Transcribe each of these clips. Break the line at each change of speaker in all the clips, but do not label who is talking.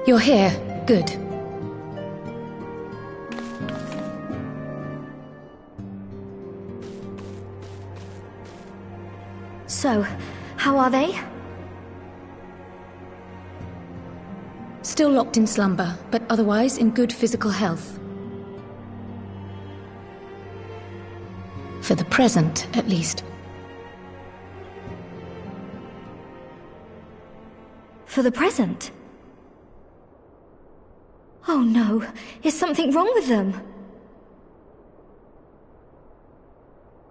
You're here. Good.
So, how are they?
Still locked in slumber, but otherwise in good physical health. For the present, at least.
For the present? Oh no, is something wrong with them?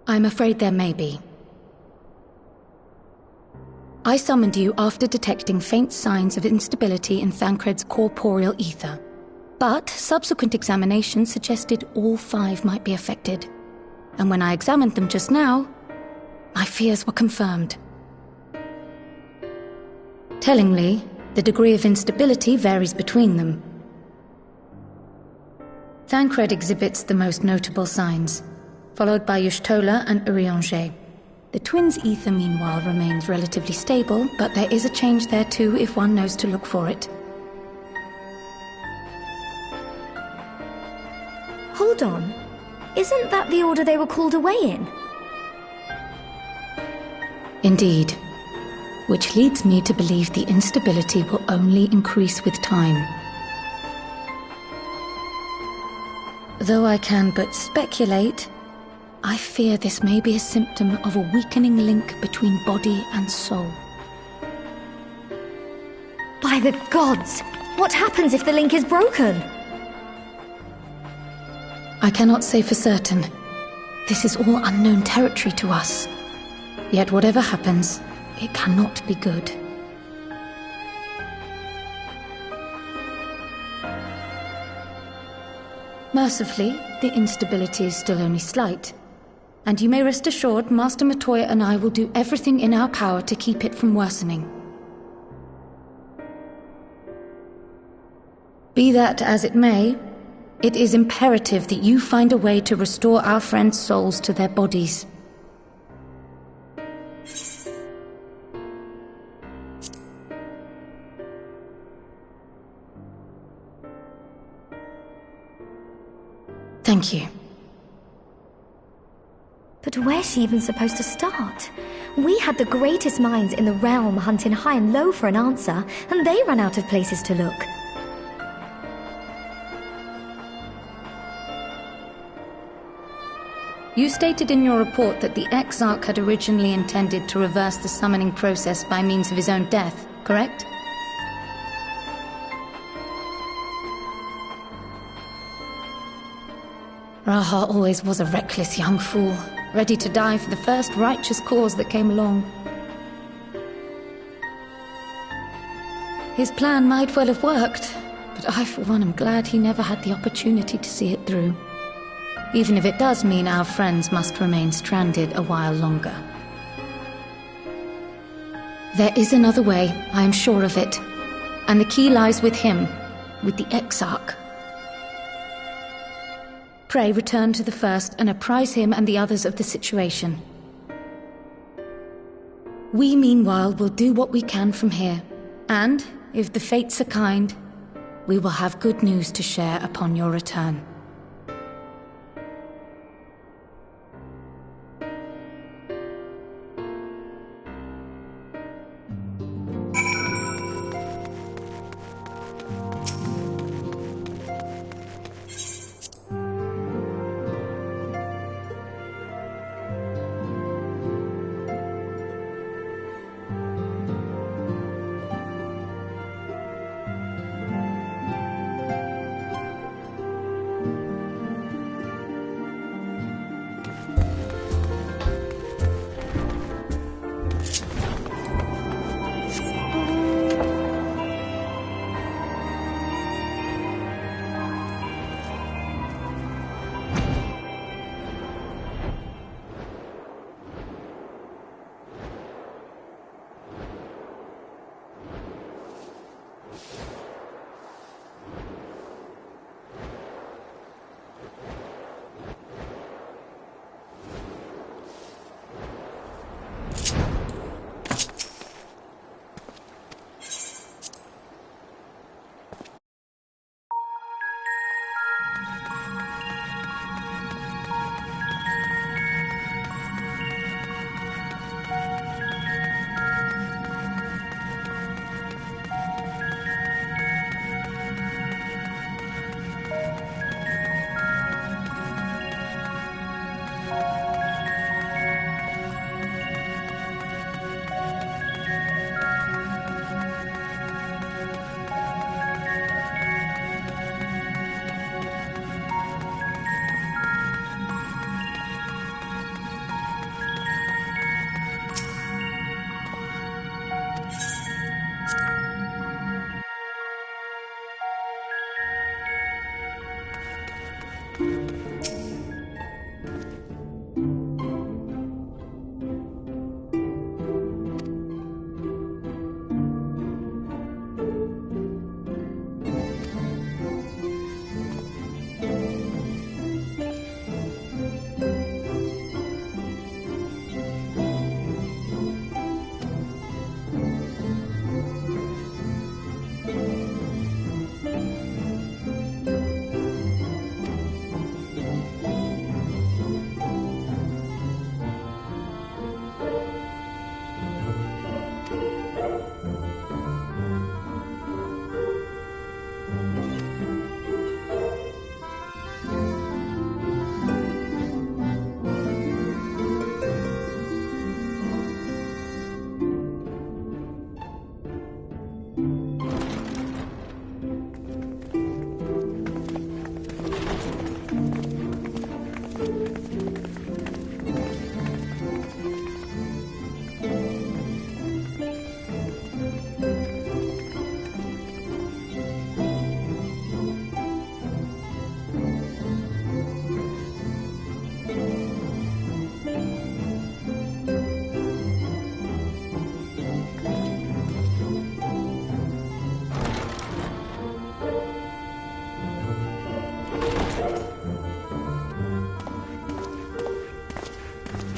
I'm afraid there may be. I summoned you after detecting faint signs of instability in Thancred's corporeal ether. But subsequent examination suggested all 5 might be affected. And when I examined them just now, my fears were confirmed. Tellingly, the degree of instability varies between them. Thancred exhibits the most notable signs, followed by Y'shtola and Urianger. The twins' ether, meanwhile, remains relatively stable, but there is a change there too if one knows to look for it.
Hold on. Isn't that the order they were called away in?
Indeed. Which leads me to believe the instability will only increase with time. Though I can but speculate, I fear this may be a symptom of a weakening link between body and soul.
By the gods! What happens if the link is broken?
I cannot say for certain. This is all unknown territory to us. Yet whatever happens, it cannot be good. Mercifully, the instability is still only slight. And you may rest assured Master Matoya and I will do everything in our power to keep it from worsening. Be that as it may, it is imperative that you find a way to restore our friends' souls to their bodies. Thank you.
But where's she even supposed to start? We had the greatest minds in the realm hunting high and low for an answer, and they ran out of places to look.
You stated in your report that the Exarch had originally intended to reverse the summoning process by means of his own death, correct? Raha always was a reckless young fool, ready to die for the first righteous cause that came along. His plan might well have worked, but I for one am glad he never had the opportunity to see it through. Even if it does mean our friends must remain stranded a while longer. There is another way, I am sure of it. And the key lies with him, with the Exarch. Pray return to the First and apprise him and the others of the situation. We, meanwhile, will do what we can from here. And, if the fates are kind, we will have good news to share upon your return.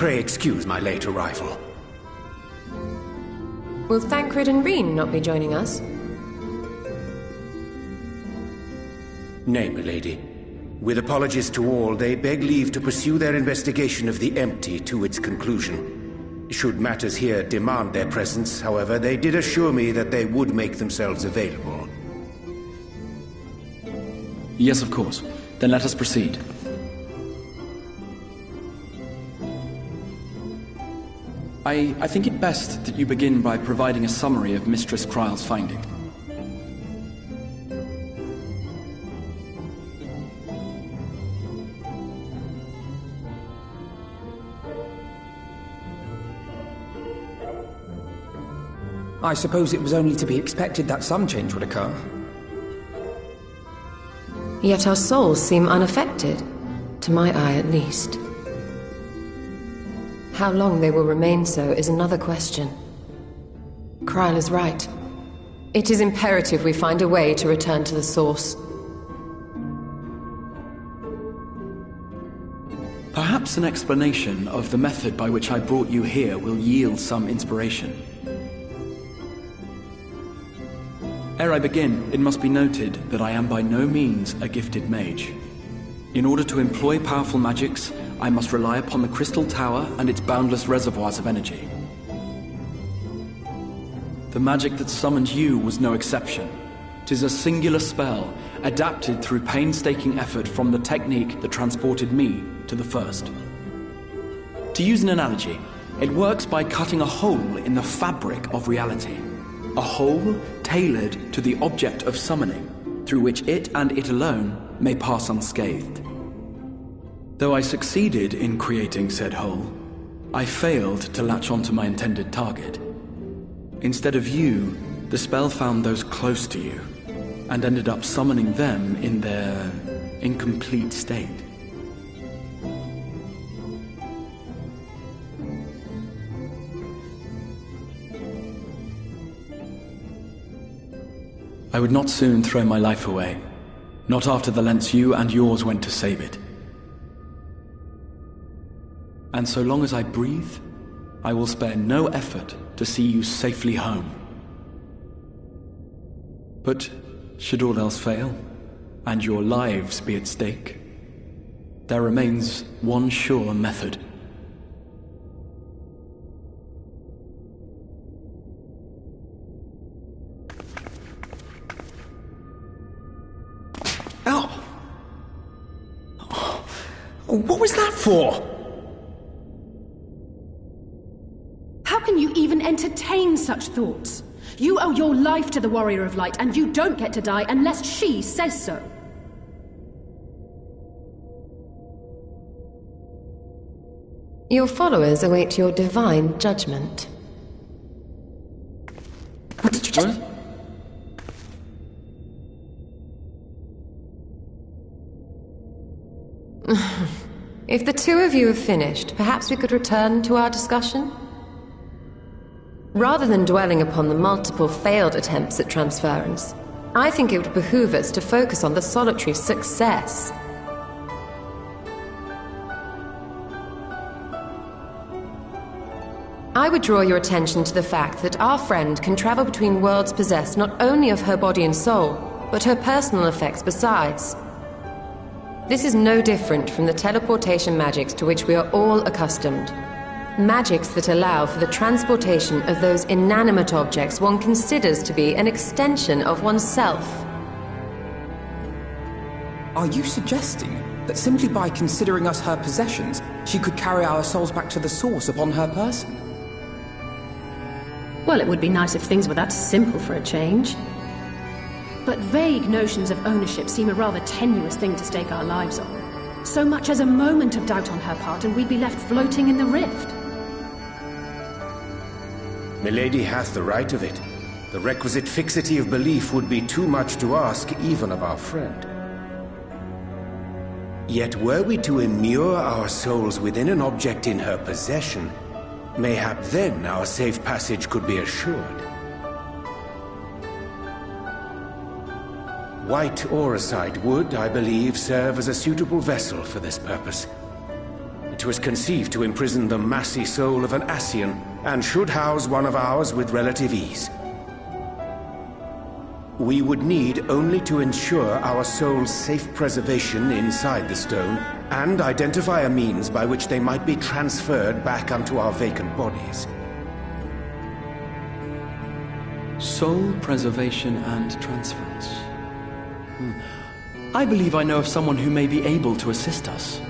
Pray excuse my late arrival.
Will Thancred and Reen not be joining us?
Nay, milady. With apologies to all, they beg leave to pursue their investigation of the empty to its conclusion. Should matters here demand their presence, however, they did assure me that they would make themselves available.
Yes, of course. Then let us proceed. I think it best that you begin by providing a summary of Mistress Kryle's finding.
I suppose it was only to be expected that some change would occur.
Yet our souls seem unaffected, to my eye at least. How long they will remain so is another question. Kryle is right. It is imperative we find a way to return to the source.
Perhaps an explanation of the method by which I brought you here will yield some inspiration. Ere I begin, it must be noted that I am by no means a gifted mage. In order to employ powerful magics, I must rely upon the Crystal Tower and its boundless reservoirs of energy. The magic that summoned you was no exception. 'Tis a singular spell, adapted through painstaking effort from the technique that transported me to the First. To use an analogy, it works by cutting a hole in the fabric of reality. A hole tailored to the object of summoning, through which it and it alone may pass unscathed. Though I succeeded in creating said hole, I failed to latch onto my intended target. Instead of you, the spell found those close to you, and ended up summoning them in their incomplete state. I would not soon throw my life away, not after the lengths you and yours went to save it. And so long as I breathe, I will spare no effort to see you safely home. But should all else fail, and your lives be at stake, there remains one sure method.
Ow! What was that for?
How can you even entertain such thoughts? You owe your life to the Warrior of Light, and you don't get to die unless she says so.
Your followers await your divine judgment.
What did you just...
If the two of you have finished, perhaps we could return to our discussion? Rather than dwelling upon the multiple failed attempts at transference, I think it would behoove us to focus on the solitary success. I would draw your attention to the fact that our friend can travel between worlds possessed not only of her body and soul, but her personal effects besides. This is no different from the teleportation magics to which we are all accustomed. Magics that allow for the transportation of those inanimate objects one considers to be an extension of oneself.
Are you suggesting that simply by considering us her possessions, she could carry our souls back to the source upon her person?
Well, it would be nice if things were that simple for a change. But vague notions of ownership seem a rather tenuous thing to stake our lives on. So much as a moment of doubt on her part and we'd be left floating in the rift.
Milady hath the right of it. The requisite fixity of belief would be too much to ask even of our friend. Yet were we to immure our souls within an object in her possession, mayhap then our safe passage could be assured. White Auracite would, I believe, serve as a suitable vessel for this purpose. it was conceived to imprison the massy soul of an Ascian, and should house one of ours with relative ease. We would need only to ensure our soul's safe preservation inside the stone, and identify a means by which they might be transferred back unto our vacant bodies.
Soul preservation and transference. I believe I know of someone who may be able to assist us.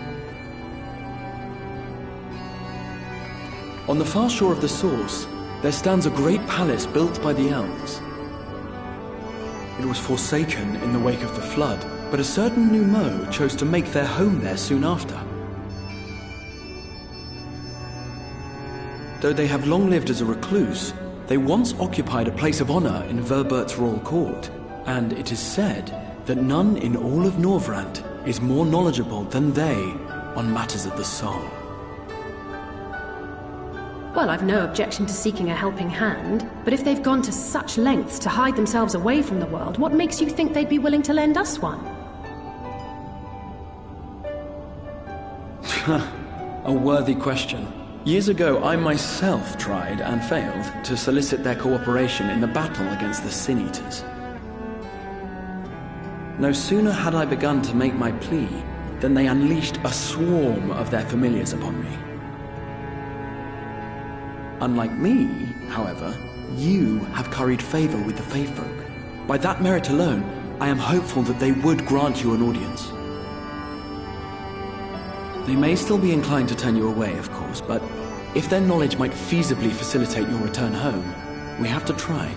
On the far shore of the source, there stands a great palace built by the elves. It was forsaken in the wake of the flood, but a certain Numo chose to make their home there soon after. Though they have long lived as a recluse, they once occupied a place of honor in Verbert's royal court, and it is said that none in all of Norvrant is more knowledgeable than they on matters of the soul.
Well, I've no objection to seeking a helping hand, but if they've gone to such lengths to hide themselves away from the world, what makes you think they'd be willing to lend us one?
A worthy question. Years ago, I myself tried and failed to solicit their cooperation in the battle against the Sin Eaters. No sooner had I begun to make my plea than they unleashed a swarm of their familiars upon me. Unlike me, however, you have curried favor with the Fae folk. By that merit alone, I am hopeful that they would grant you an audience. They may still be inclined to turn you away, of course, but if their knowledge might feasibly facilitate your return home, we have to try.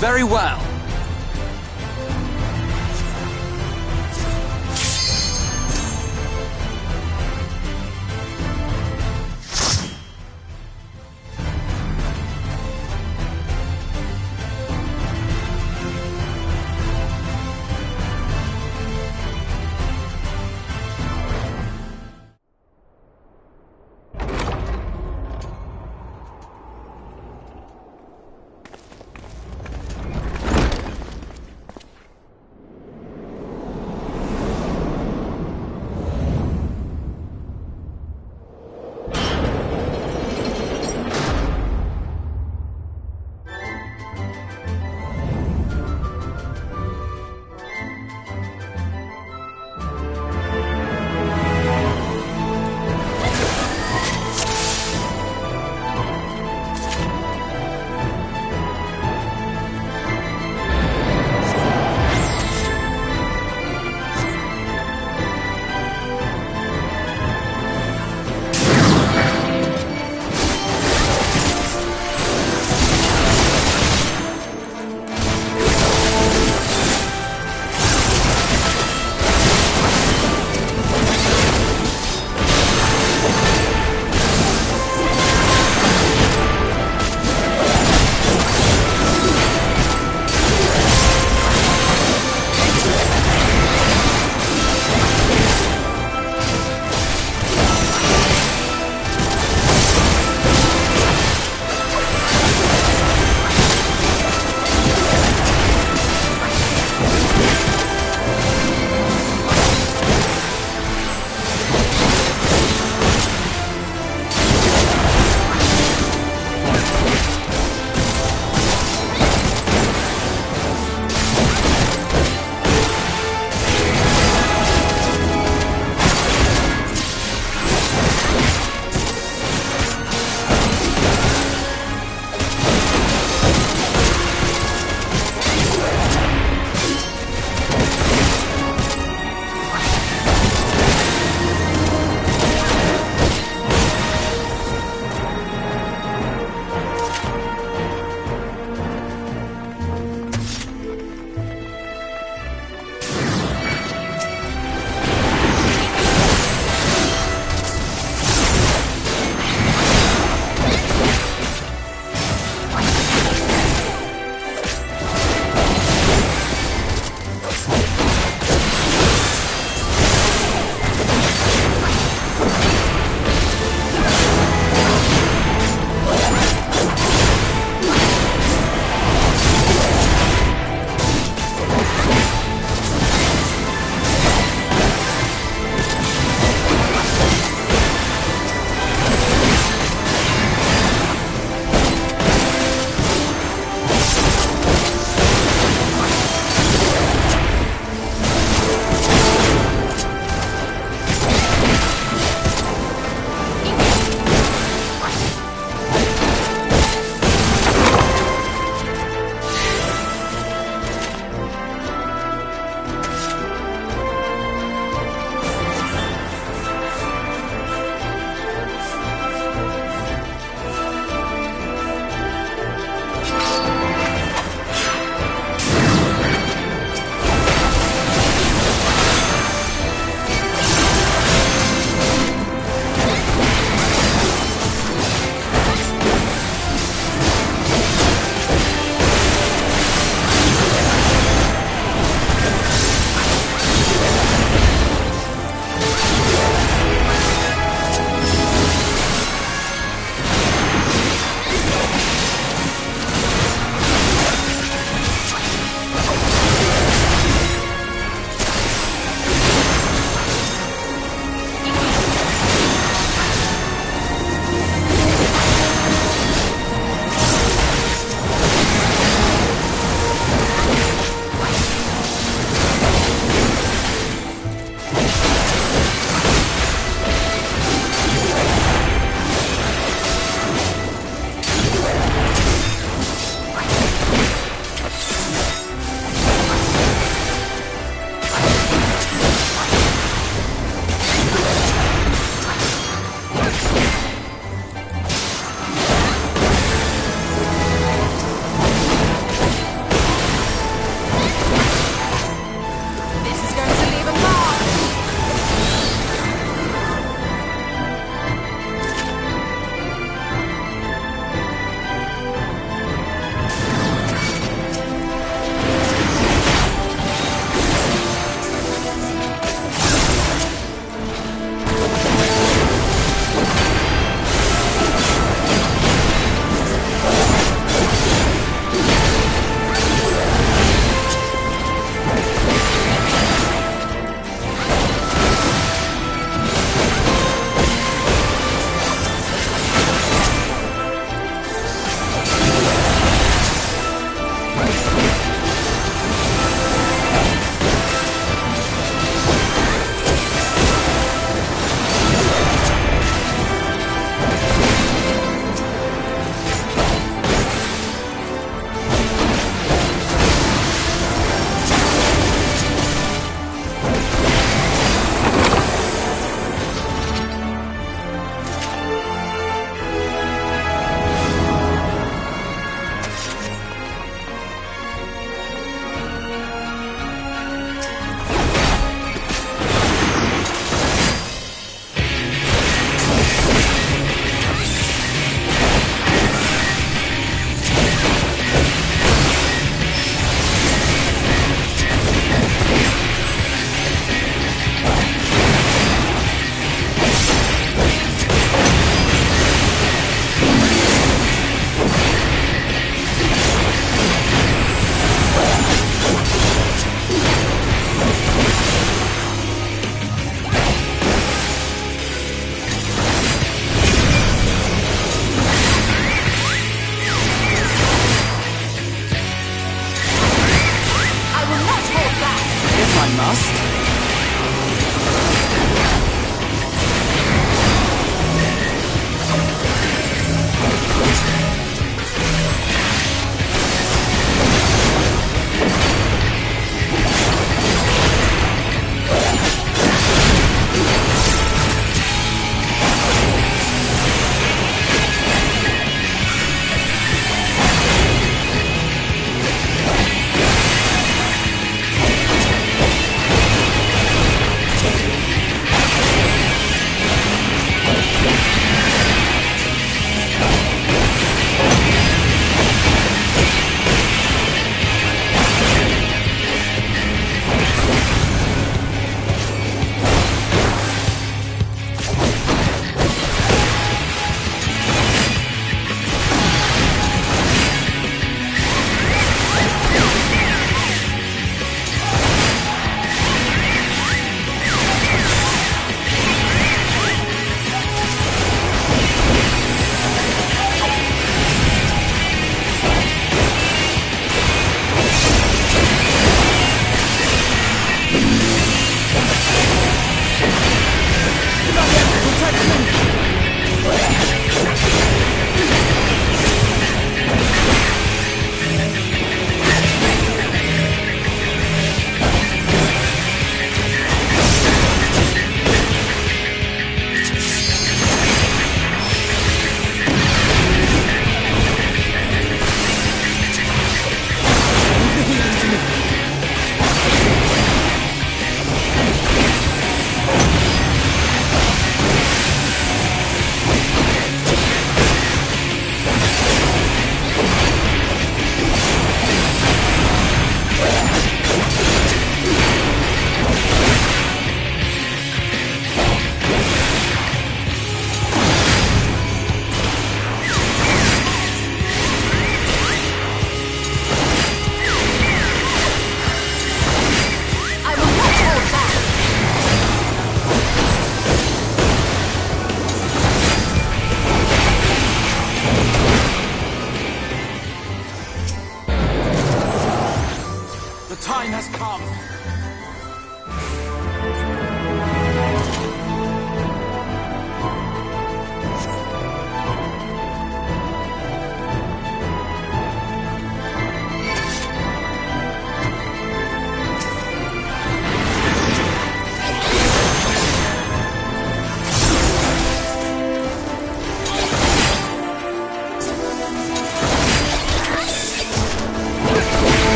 Very well.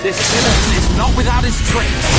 This villain is not without his tricks.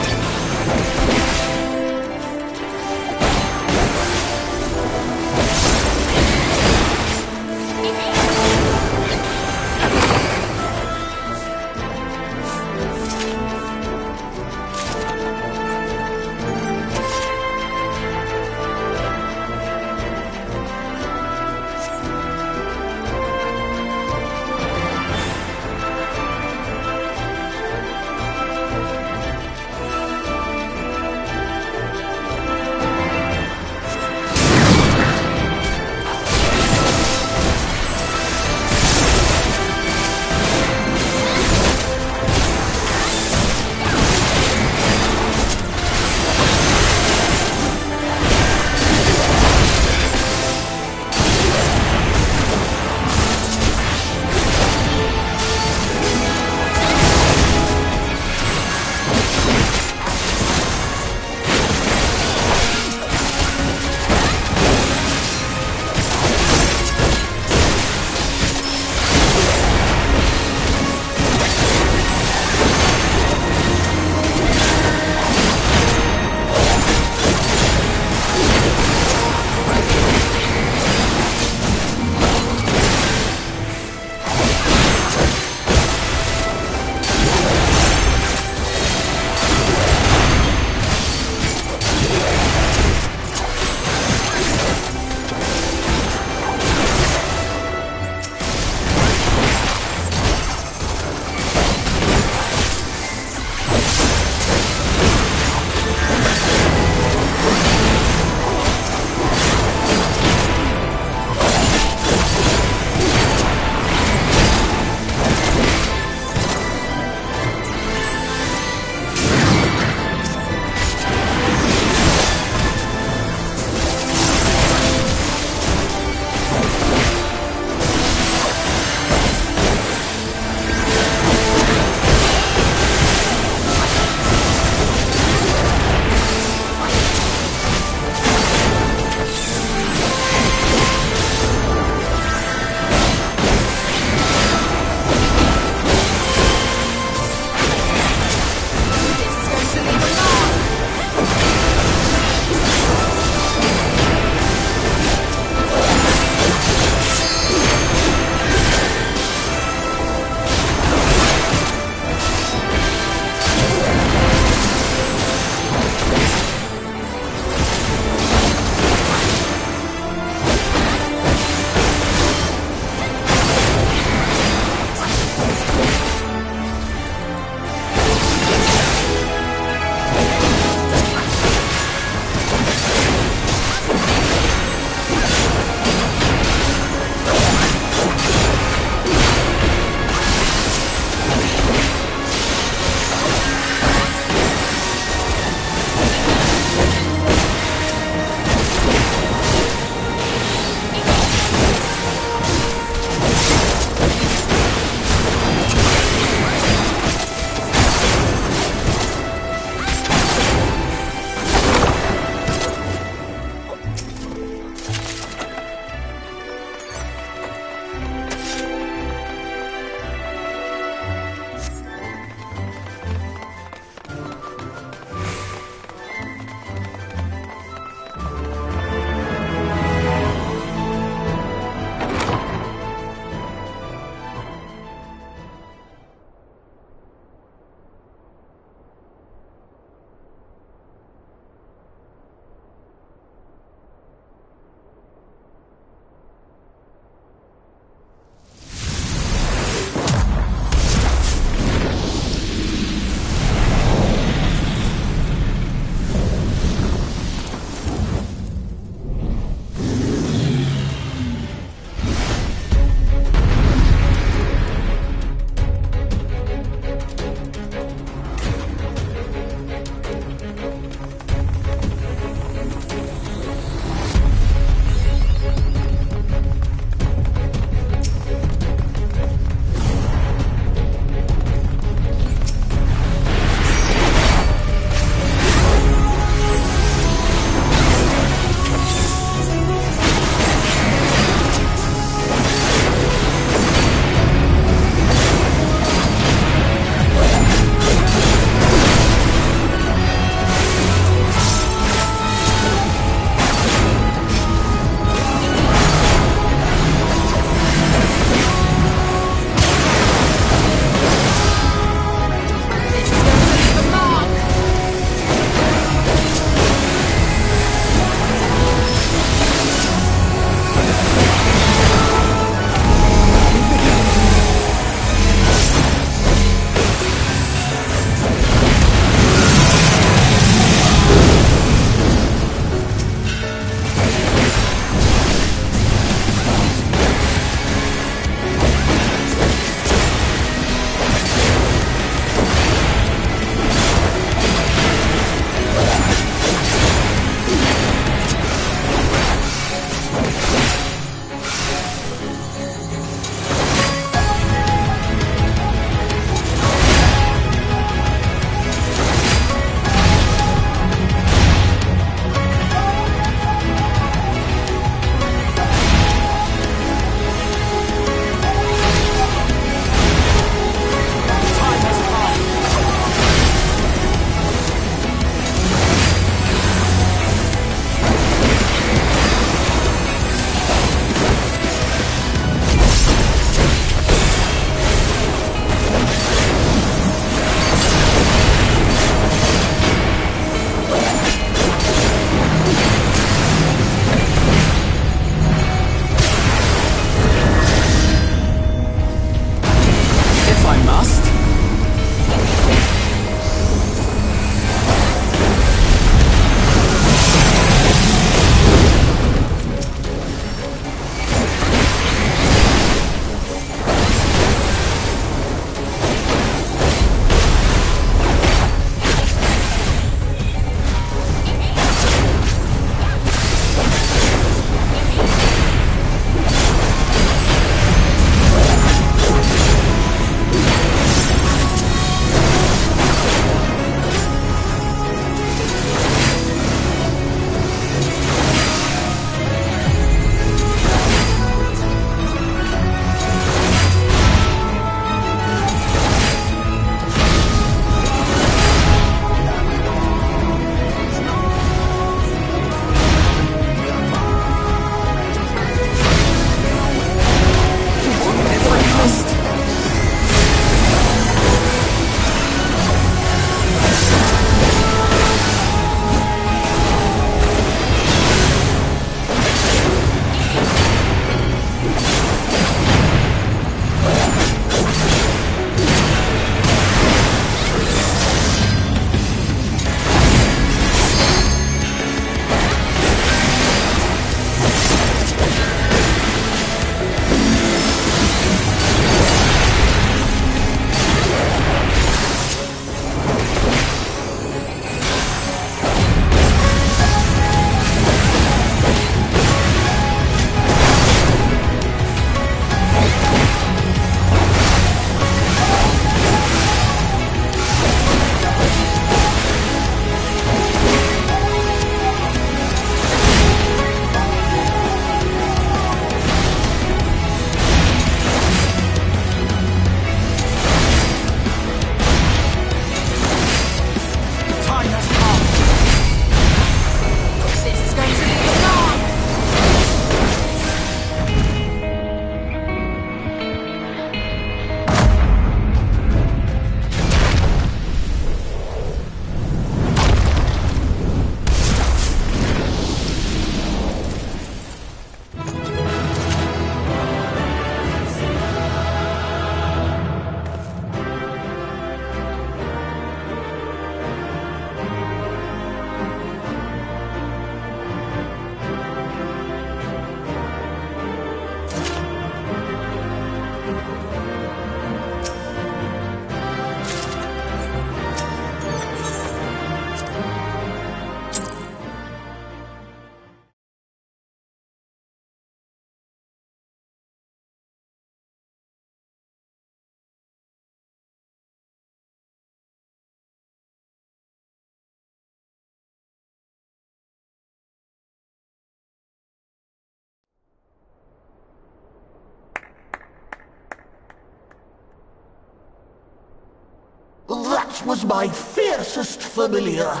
once was my fiercest familiar.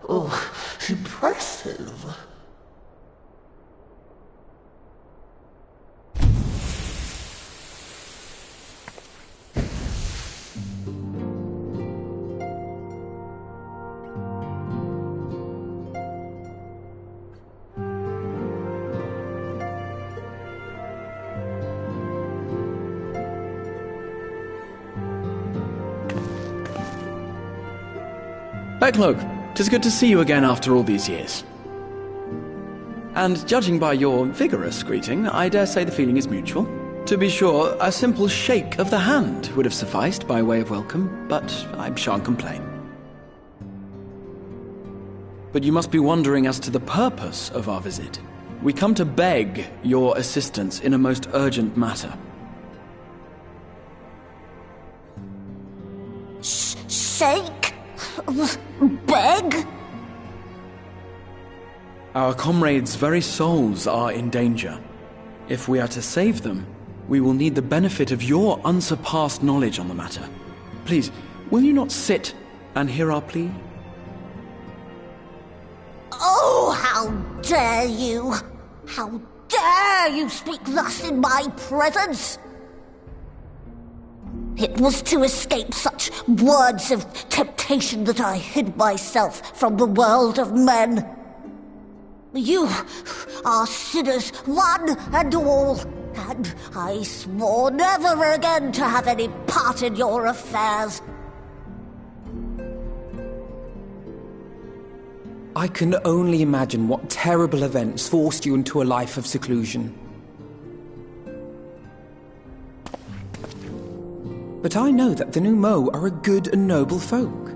Oh, impressive.
Backlook, 'tis good to see you again after all these years. And judging by your vigorous greeting, I dare say the feeling is mutual. To be sure, a simple shake of the hand would have sufficed by way of welcome, but I shan't complain. But you must be wondering as to the purpose of our visit. We come to beg your assistance in a most urgent matter.
Shake? Beg?
Our comrades' very souls are in danger. If we are to save them, we will need the benefit of your unsurpassed knowledge on the matter. Please, will you not sit and hear our plea?
Oh, how dare you! How dare you speak thus in my presence! It was to escape such words of temptation that I hid myself from the world of men. You are sinners, one and all, and I swore never again to have any part in your affairs.
I can only imagine what terrible events forced you into a life of seclusion. But I know that the Numo are a good and noble folk.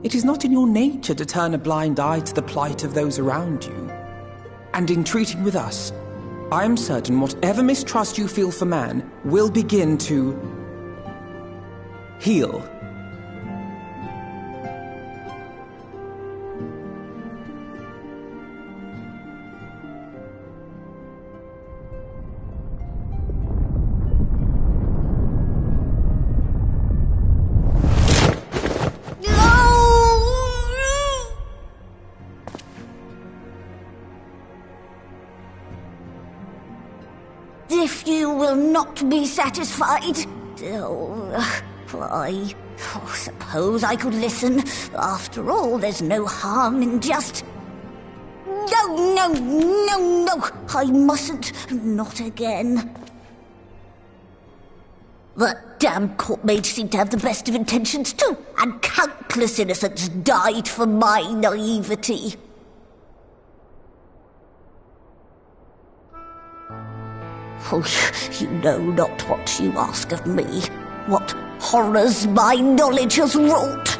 It is not in your nature to turn a blind eye to the plight of those around you. And in treating with us, I am certain whatever mistrust you feel for man will begin to heal.
If you will not be satisfied, I suppose I could listen. After all, there's no harm in just... No, I mustn't. Not again. That damned court mage seemed to have the best of intentions too, and countless innocents died for my naivety. Oh, you know not what you ask of me, what horrors my knowledge has wrought.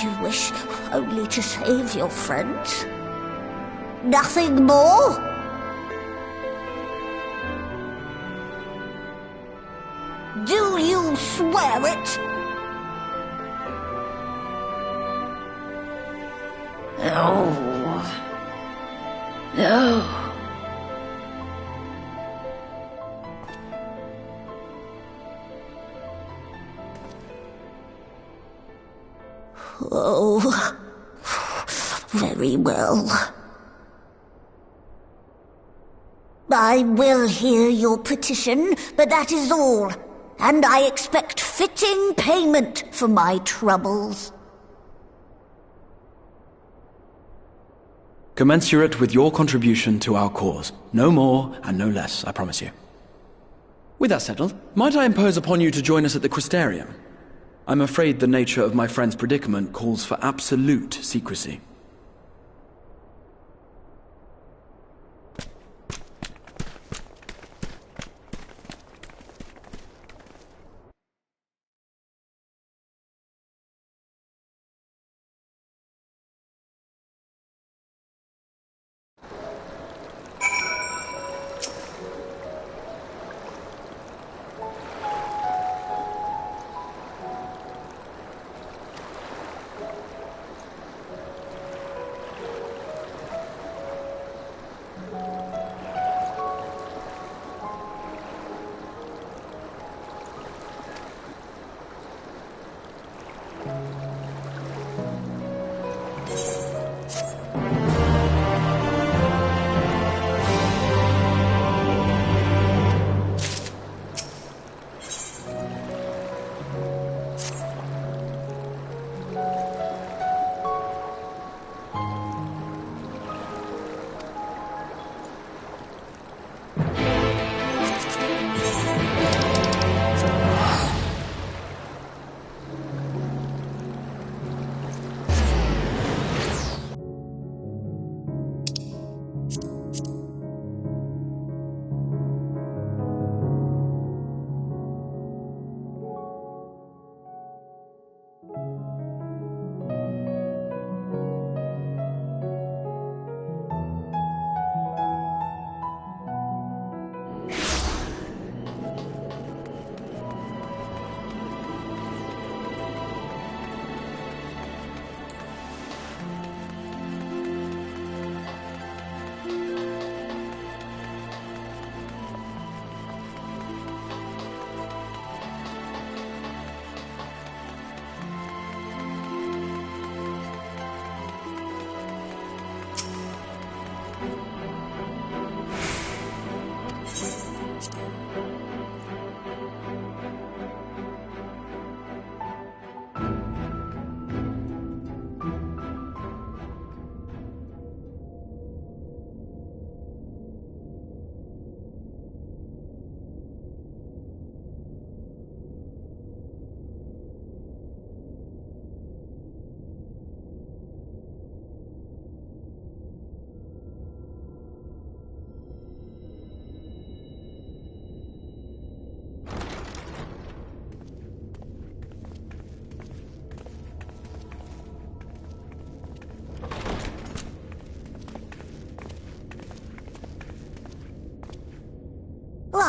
You wish only to save your friends? Nothing more? Do you swear it?
No. No.
Oh, very well. I will hear your petition, but that is all. And I expect fitting payment for my troubles.
Commensurate with your contribution to our cause. No more and no less, I promise you. With that settled, might I impose upon you to join us at the Crystarium? I'm afraid the nature of my friend's predicament calls for absolute secrecy.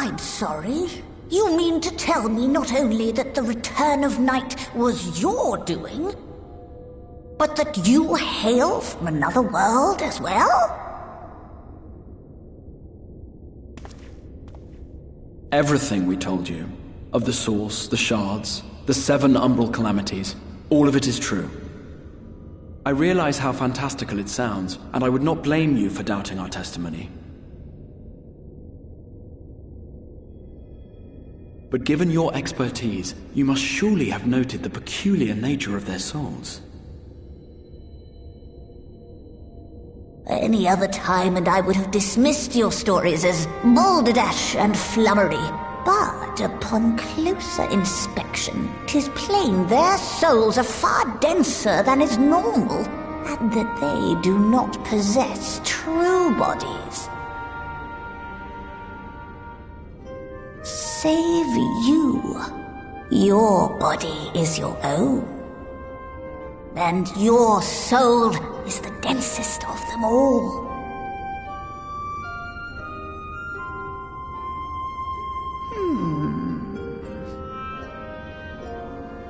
I'm sorry. You mean to tell me not only that the return of night was your doing, but that you hail from another world as well?
Everything we told you, of the source, the shards, the 7 umbral calamities, all of it is true. I realize how fantastical it sounds, and I would not blame you for doubting our testimony. But given your expertise, you must surely have noted the peculiar nature of their souls.
Any other time and I would have dismissed your stories as balderdash and flummery. But upon closer inspection, 'tis plain their souls are far denser than is normal, and that they do not possess true bodies. Save you. Your body is your own. And your soul is the densest of them all.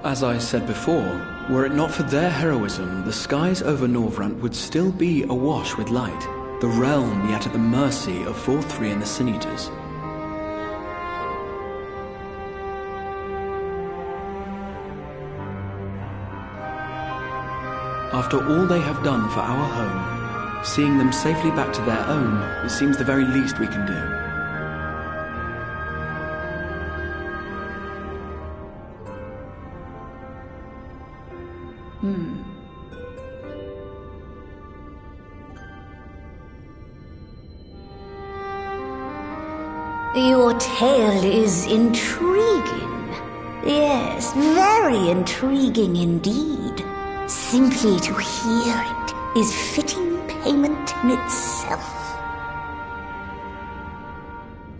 As I said before, were it not for their heroism, the skies over Norvrant would still be awash with light, the realm yet at the mercy of Vorthri and the Sin Eaters. After all they have done for our home, seeing them safely back to their own, it seems the very least we can do.
Your tale is intriguing. Yes, very intriguing indeed. Simply to hear it is fitting payment in itself.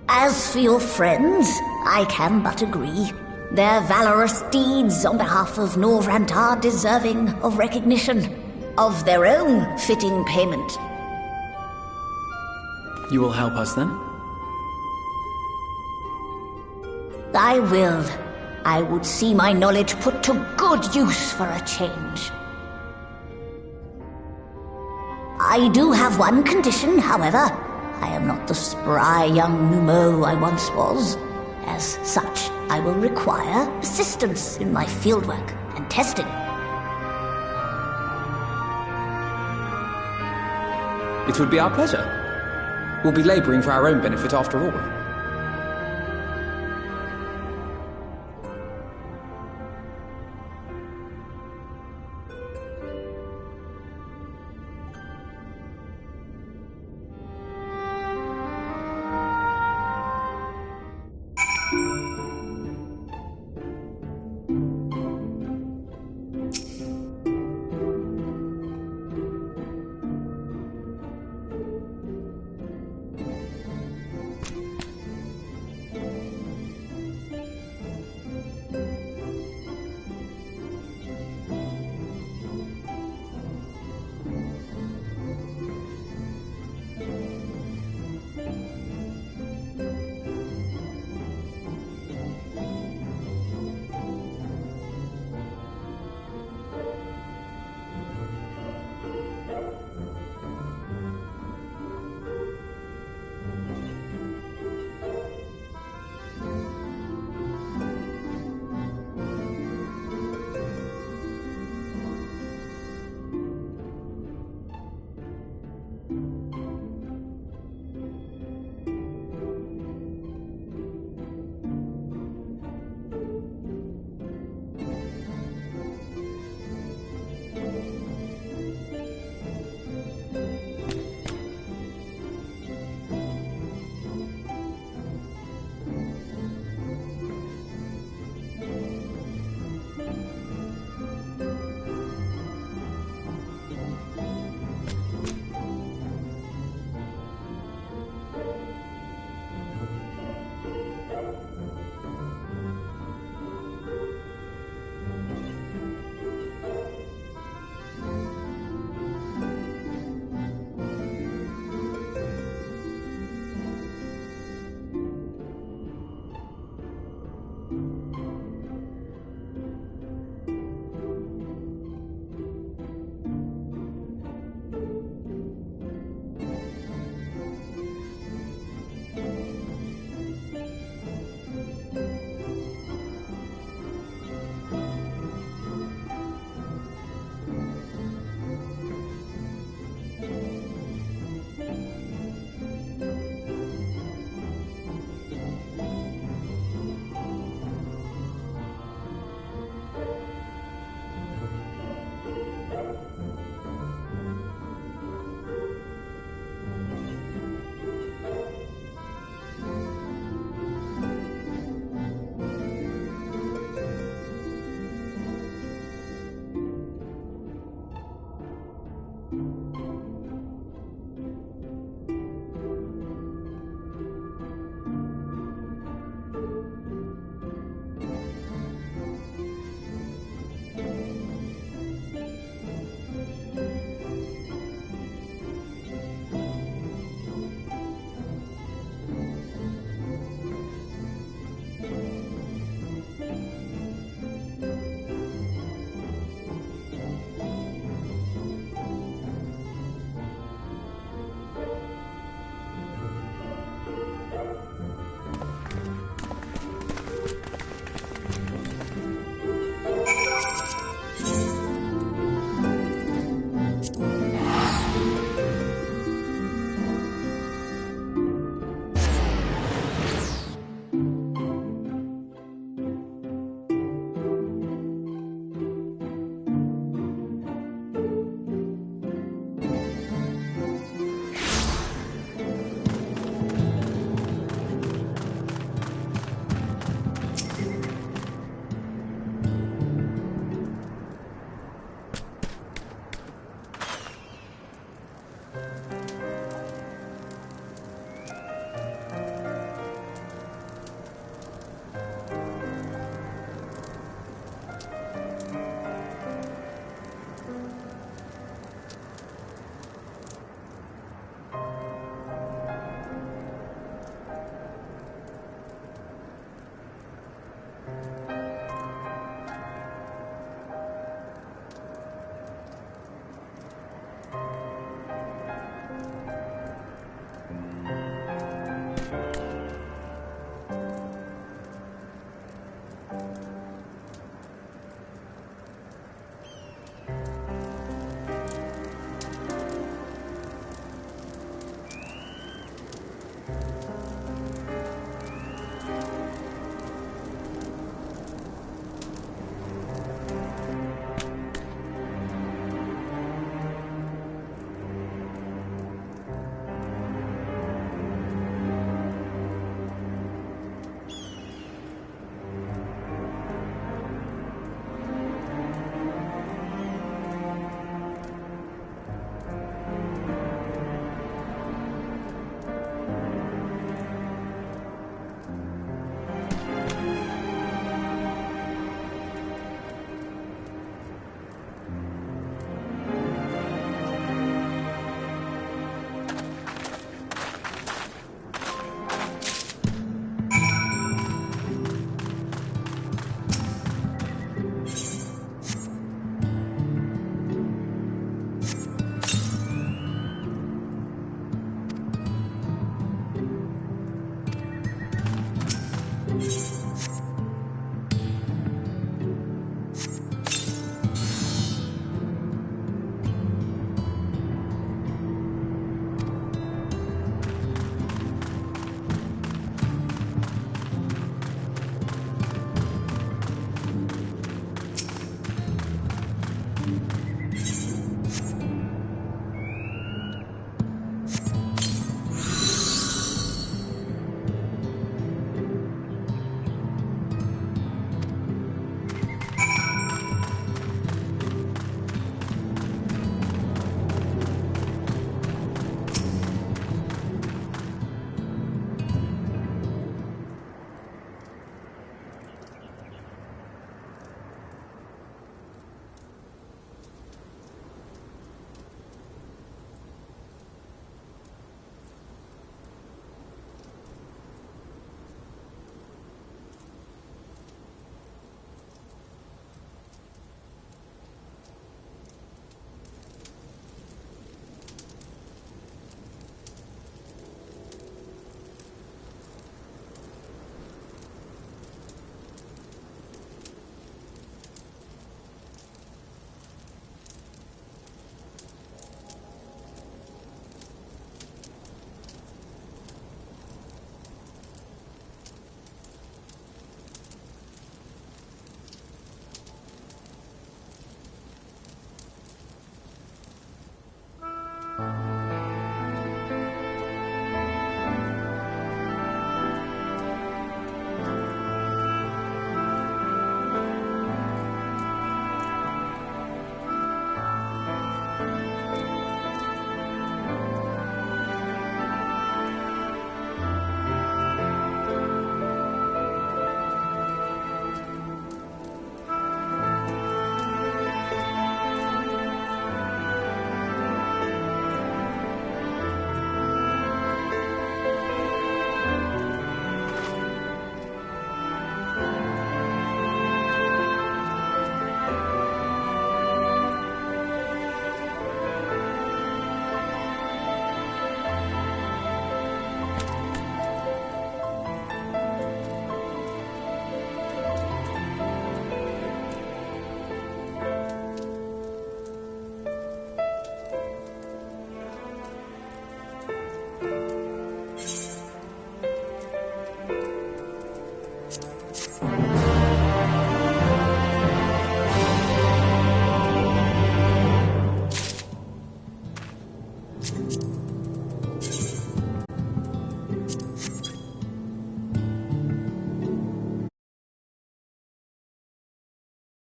As for your friends, I can but agree. Their valorous deeds on behalf of Norvrant are deserving of recognition, of their own fitting payment.
You will help us then?
I will. I would see my knowledge put to good use for a change. I do have one condition, however. I am not the spry young Numo I once was. As such, I will require assistance in my fieldwork and testing.
It would be our pleasure. We'll be laboring for our own benefit after all.